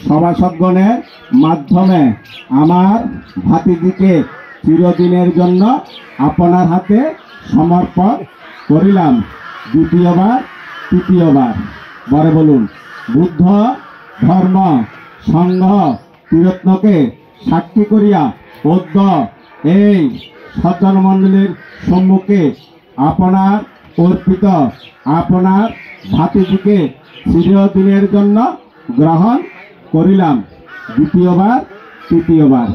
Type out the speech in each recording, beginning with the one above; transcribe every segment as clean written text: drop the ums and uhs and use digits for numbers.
সভাসদগণের মাধ্যমে আমার ভাতিজিকে চিরদিনের জন্য আপনার হাতে সমর্পণ করিলাম। দ্বিতীয়বার তৃতীয়বার বরে বলুন। বুদ্ধ ধর্ম সংঘ ত্রিরত্নকে সাক্ষী করিয়া পদ্য এই সজ্জন মণ্ডলীর সম্মুখে আপনার অর্পিত আপনার ভাতিজিকে চিরদিনের জন্য গ্রহণ করিলাম। দ্বিতীয়বার তৃতীয়বার।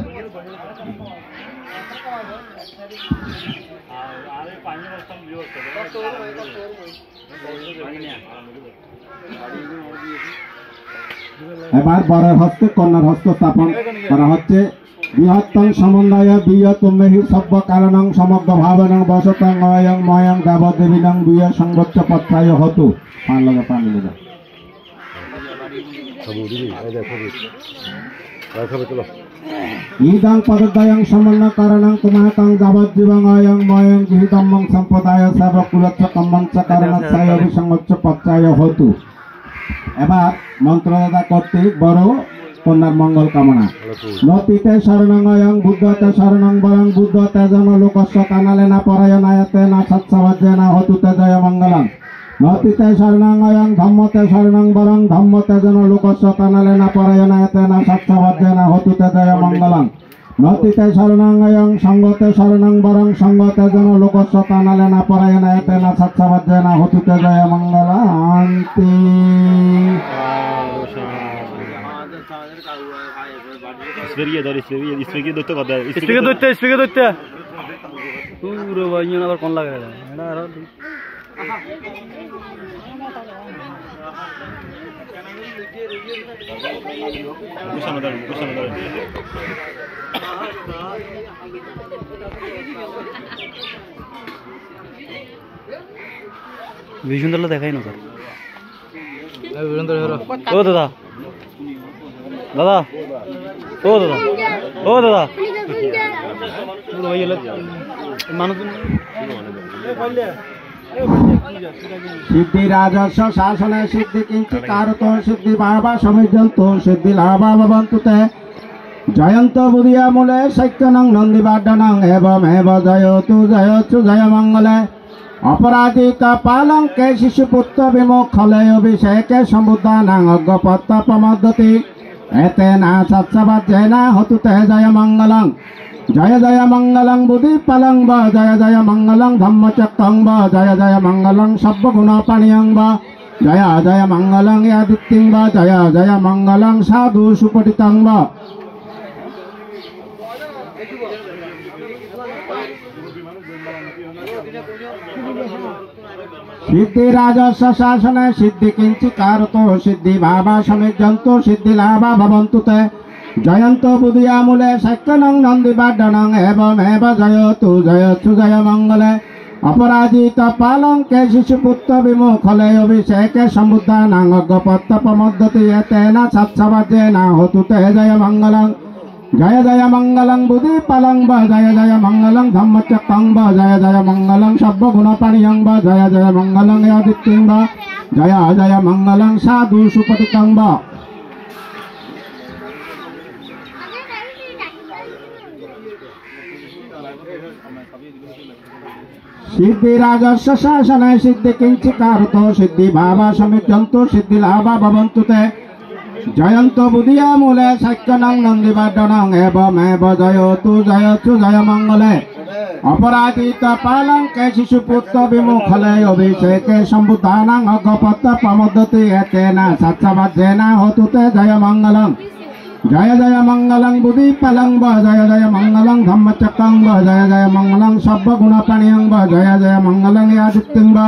এবার বরের হস্তে কন্যার হস্ত স্থাপন করা হচ্ছে। বৃহত্তম সমন্বয় বিয়তুমেহি সব্য কারণং সমগ্র ভাবনং বসতং অয়ং ময়ং দেবদেবীনং বিয় সংগচ্ছ পত্রায় হতু। পান লাগা পান লাগা ইদং পদদ্বয়ং সমন্বয় কারণং কুমাতং যাবজ্জীবং অয়ং ময়ং গৃহীতমং সম্পদায় সেবকুলচ্ছ কম্মঞ্চ কারণস্যায় অভিসংগচ্ছ পত্রায় হতু। এবার মন্ত্রদাতা কর্তৃক বড় কন্যার মঙ্গল কামনা। নতিতে শরণং অয়ং বুদ্ধতে শরণং বরং বুদ্ধতে জন লোকস্য কানালেনা পরায়ণায়তে না সৎসভাজ্যেনা হতুতে জয় মঙ্গলং। নতিতে শরণং অয়ং ধম্মতে শরণং বরং ধম্মতে জন লোকস্য কানালেনা পরায়ণায়তে না সৎসভাজ্যেনা হতুতে জয় মঙ্গলং। নতিতে শরণং অয়ং সঙ্গতে শরণং বরং সঙ্গতে জন লোকস্য কানালেনা পরায়ণায়তে না সৎসভাজ্যেনা হতুতে জয় মঙ্গলান্তি। ভীষণ দেখাই না ও দাদা দাদা ও দাদা ও দাদা সিদ্ধি রাজস্ব শাসনে সিদ্ধি কিঞ্চিৎ কারত সিদ্ধি বাবা সমিজন্ত সিদ্ধি লাভা ভবন্তুতে জয়ন্ত বুধিয়া মূলে শৈত্যনং নন্দীবাড্ডনং এবম এব জয়তু জয়চু জয় মঙ্গলে অপরাজিত পালঙ্কে শিশুপুত্র বিমুখলে অভিষেকে সমুদ্রানাং অজ্ঞপত্ত প্রমোদতি এতে না সৎসভাজ্যেনা হতুতে জয় মঙ্গলং। জয় জয় মঙ্গলং বুদ্ধি পালং ব জয় জয় মঙ্গলং ধম্মচক্রং ব জয় জয় মঙ্গলং সর্বগুণ পানীয়ং ব জয় জয় মঙ্গলং আদিত্যং ব জয় জয় মঙ্গলং সাধু সুপঠিতং ব। সিদ্ধি রাজস্ব শাসনে সিদ্ধি কিঞ্চিৎ কারত সিদ্ধি ভাবা সমিজন্ত সিদ্ধি লাভা ভবন্তুতে জয়ন্ত বুধিয়া মূলে শৈত্যনং নন্দীবাড্ডনং এবম এব জয়তু জয়চু জয় মঙ্গলে অপরাজিত পালঙ্কে শিশুপুত্র বিমুখলে অভিষেকে সমুদ্রানাং অজ্ঞপত্ত প্রমোদতি এতেনা সৎসভাজ্যেনা হতুতে জয় মঙ্গলং। জয় জয় মঙ্গলং বুদ্ধি পালং ব জয় জয় মঙ্গলং ধম্মচক্রং ব জয় জয় মঙ্গলং সর্বগুণ পানীয়ং ব জয় জয় মঙ্গলং আদিত্যং ব জয় জয় মঙ্গলং সাধু সুপঠিতং ব। সিদ্ধি রাজস্ব শাসনে সিদ্ধি কিঞ্চিৎ কারত সিদ্ধি ভাবা সমিজন্ত সিদ্ধি লাভা ভবন্তুতে জয়ন্ত বুধিয়া মূলে শৈত্যনং নন্দীবাড্ডনং এবম এব জয়তু জয়চু জয় মঙ্গলে অপরাজিত পালঙ্কে শিশুপুত্র বিমুখলে অভিষেকে সম্বুদ্ধানাং অজ্ঞপত্ত প্রমোদতি এতেনা সৎসভাজ্যেনা হতুতে জয় মঙ্গলং। জয় জয় মঙ্গলং বুদ্ধি পালং ব জয় জয় মঙ্গলং ধম্মচক্রং ব জয় জয় মঙ্গলং সর্বগুণ পানীয়ং ব জয় জয় মঙ্গলং আদিত্যং ব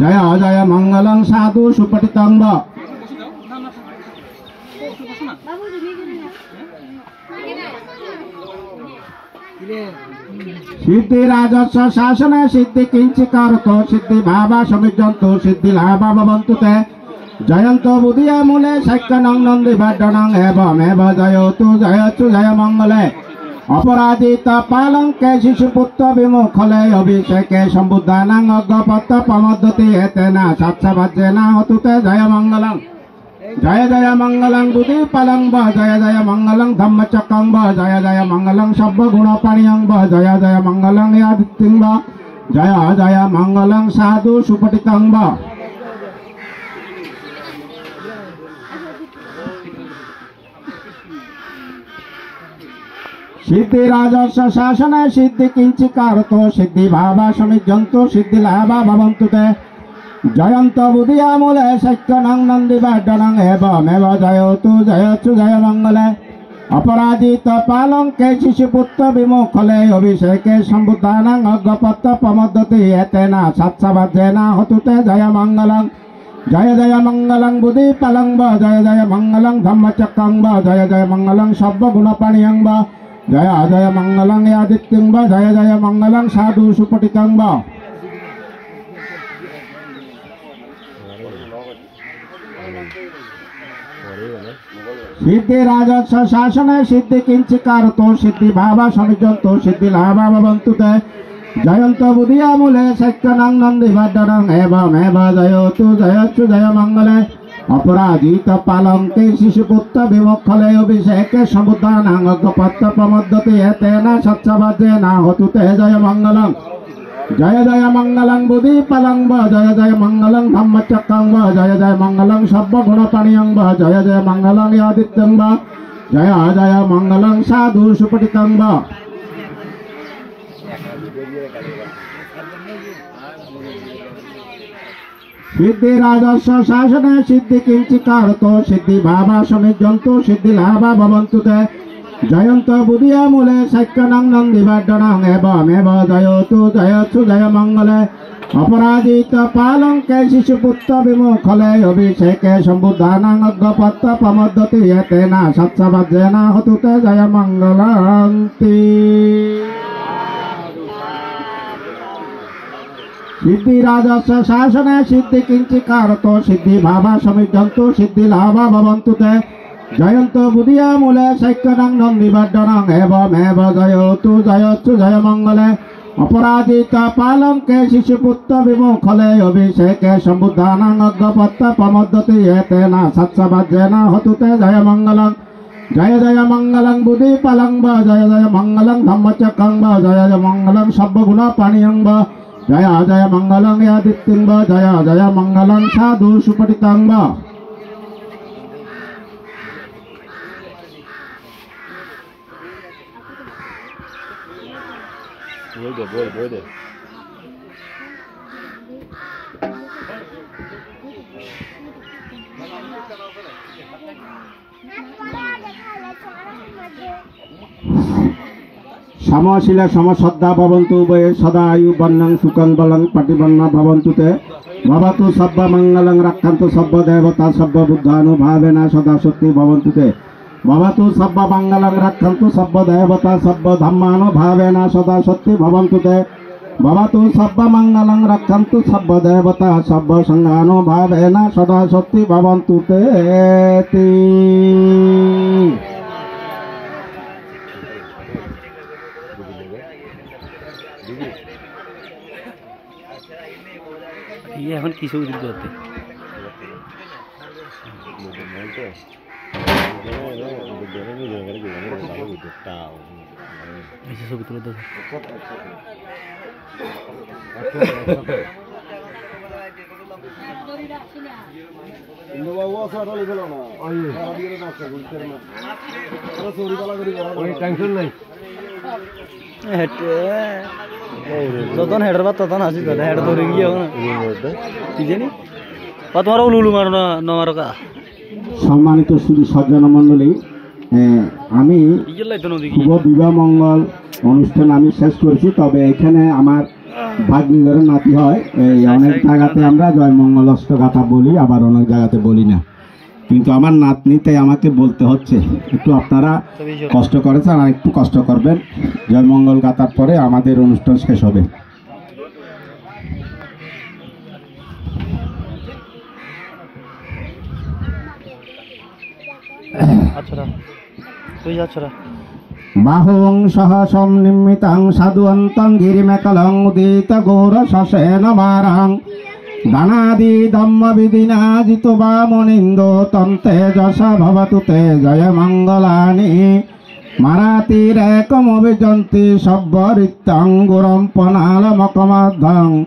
জয় জয় মঙ্গলং সাধু সুপঠিতং ব। সিদ্ধি রাজস্ব শাসনে সিদ্ধি কিঞ্চিৎ কারত সিদ্ধি ভাবা সমিজন্ত সিদ্ধি লাভা ভবন্তুতে জয়ন্ত বুধিয়া মূলে শৈত্যনং নন্দীবাড্ডনং এবম এব জয়তু জয়চু জয় মঙ্গলে অপরাজিত পালঙ্কে শিশুপুত্র বিমুখলে অভিষেকে সম্বুদ্ধানাং অজ্ঞপত্ত প্রমোদতি এতেনা সৎসভাজ্যেনা হতুতে জয় মঙ্গলং। जय जय मंगलं बुद्धि पलं व जय जय मंगलं धम्मचक्रं व जय जय मंगलं सर्वगुणपाणियं व जय जय मंगलं यादित्यं व जय जय मंगलं साधु सुपठितं व सिद्धि राजस्व शासन सिद्धि किंचिकारतो सिद्धि भावा समिज्जन्तो सिद्धि लाभा भवन्तु ते जयंत बुधिया मूले सत्यनं नंदी वर्धनं एवमेव जयोतु जयतु जय मंगले अपराजित पालंके शिशुपुत्र विमुखले अभिषेके संबुद्धानां अग्गपत्त प्रमोदति एतेन सत्सवजेन हतुते जय मंगलं बुद्धि पलं व जय जय मंगलं धम्मचक्रं व जय जय मंगलं सर्वगुणपाणियं व जय जय मंगलं यादित्यं व जय जय मंगलं साधु सुपठितं व सिद्धि राजस्व शासन सिद्धि किंचिकारतो सिद्धि भावा समिज्जन्तो सिद्धि लाभा भवन्तु ते जयंत बुधिया मूले सत्यनं नंदी वर्धनं एवमेव जयोतु जयतु जय मंगले अपराजित पालंके शिशुपुत्र विमुखले अभिषेके समुद्धानां अग्गपत्त प्रमोदति एतेन सत्सवजेन हतुते जय मंगलं बुद्धि पलं व जय जय मंगलं धम्मचक्रं व जय जय मंगलं सर्वगुणपाणियं व जय जय मंगलं यादित्यं व जय जय मंगलं साधु सुपठितं व सिद्धि राजस्व शासन सिद्धि किंचिकारतो सिद्धि भावा समिज्जन्तो सिद्धि लाभा भवन्तु ते जयंत बुधिया मूले सत्यनं नंदी वर्धनं एवमेव जयोतु जयतु जय मंगले अपराजित पालंके शिशुपुत्र विमुखले अभिषेके संबुद्धानां अग्गपत्त प्रमोदति एतेन सत्सवजेन हतुते जय मंगलंति सिद्धि राजस्व शासन सिद्धि किंचिकारतो सिद्धि भावा समिज्जन्तो सिद्धि लाभा भवन्तु ते जयंत बुधिया मूले सत्यनं नंदी वर्धनं एवमेव जयोतु जयतु जय मंगले अपराजित पालंके शिशुपुत्र विमुखले अभिषेके संबुद्धानां अग्गपत्त प्रमोदति एतेन सत्सवजेन हतुते जय मंगलं बुद्धि पलं व जय जय मंगलं धम्मचक्रं व जय जय मंगलं सर्वगुणपाणियं व जय जय मंगलं यादित्यं व जय जय मंगलं साधु सुपठितं व बोल समशील समश्रद्धा भवन्तु उभये सदा आयु वर्णं सुखं बलं प्रतिबन्ना भवन्तु ते भवतु सर्व मंगलं रक्षन्तु सर्व देवता सर्व बुद्धानुभावेन सदा शक्ति भवन्तु ते भवतु सर्व मंगलं रक्षन्तु सर्व देवता सर्व धर्मानुभावेन सदा शक्ति भवन्तु ते भवतु सर्व मंगलं रक्षन्तु सर्व देवता सर्व संघानुभावेन सदा शक्ति भवन्तु ते ये এখন কিছু দিতে হতে ऐसे ছবি তুলে দাও টেনশন নাই যতন হেডার বা ততন আসি দাদা হেড ধরে গিয়ে কি জানি বা তোমার উলুলু মারো না নমারো কা সম্মানিত শুধু সজ্জন মণ্ডলী আমি শুভ বিবাহ মঙ্গল অনুষ্ঠান আমি শেষ করেছি তবে এখানে আমার ভাগ্নিদের নাতি হয় এই অনেক জায়গাতে আমরা জয় মঙ্গল অষ্টগাথা বলি আবার অনেক জায়গাতে বলি না কিন্তু আমার নাতনিতে আমাকে বলতে হচ্ছে একটু আপনারা কষ্ট করেছেন আর একটু কষ্ট করবেন জয় মঙ্গল গাথার পরে আমাদের অনুষ্ঠান শেষ হবে আচ্ছা তুই যাচ্ছরা বাহুং সহসম নিম্মিতাং সাধুয়ন্তং গিরিমেকলং উদিত গৌর সসেন মারাং দানাদি ধম্ম বিধিনাজিত বা মনিন্দো তন্তে যশা ভবতু তে জয় মঙ্গলানি মারাতিরেকমভিজন্তি সব্বরিত্যাঙ্গুরম পনালমকমধ্যং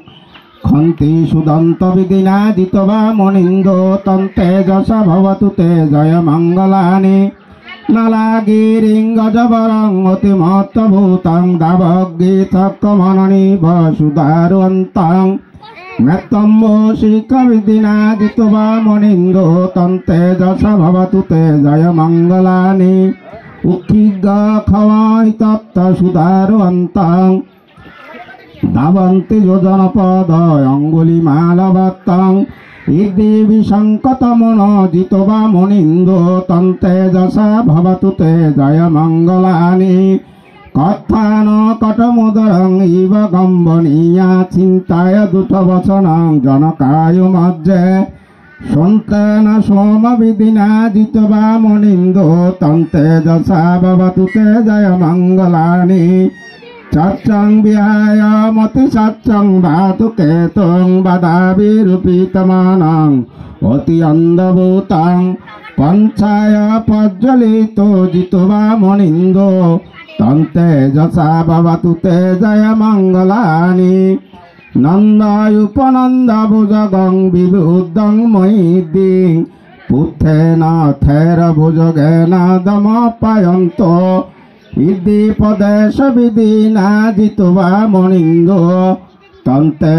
খন্তি সুদন্ত বিধিনাজিত বা মনিন্দো তন্তে যশা ভবতু তে জয় মঙ্গলানি নালাগিরিং গজবরং অতি মহত্তভূতং দাবগীতকমননি বসুদারুন্তং মেত্তম্বশিখবিধিনাজিত বা মনিন্দো তন্তে যশা ভবতু তে জয় মঙ্গলানি উক্ষিজ্ঞ খওয়াই তপ্ত সুদারুন্তং ধাবন্তি যোজনপদ অঙ্গুলিমালবত্তং ইদি বিশঙ্কতমনোজিত বা মনিন্দো তন্তে যশা ভবতু তে জয় মঙ্গলানি কথান কটমোদরং ইব গম্বনীয়া চিন্তায় দুঃখবচনং জনকায়ু মজ্জে সন্তান সোমবিধিনাজিত বা মনিন্দো তন্তে যশা ভবতু তে জয় মঙ্গলানি চর্চং বিহায় মতি সচ্চং ভাতু কেতং বাদাবিরূপিতমানং অতি অন্ধভূতং পঞ্চায় প্রজ্বলিত জিত বা মনিন্দো তন্তে যশা ভবতু তে জয় মঙ্গলানি নন্দায়ুপনন্দ ভুজগং বিবুদ্ধং মহিদিং পুত্থেন থের ভুজগেন দমপায়ন্ত ইদি পদেশ বিধিনাজিত বা মনিন্দো তন্তে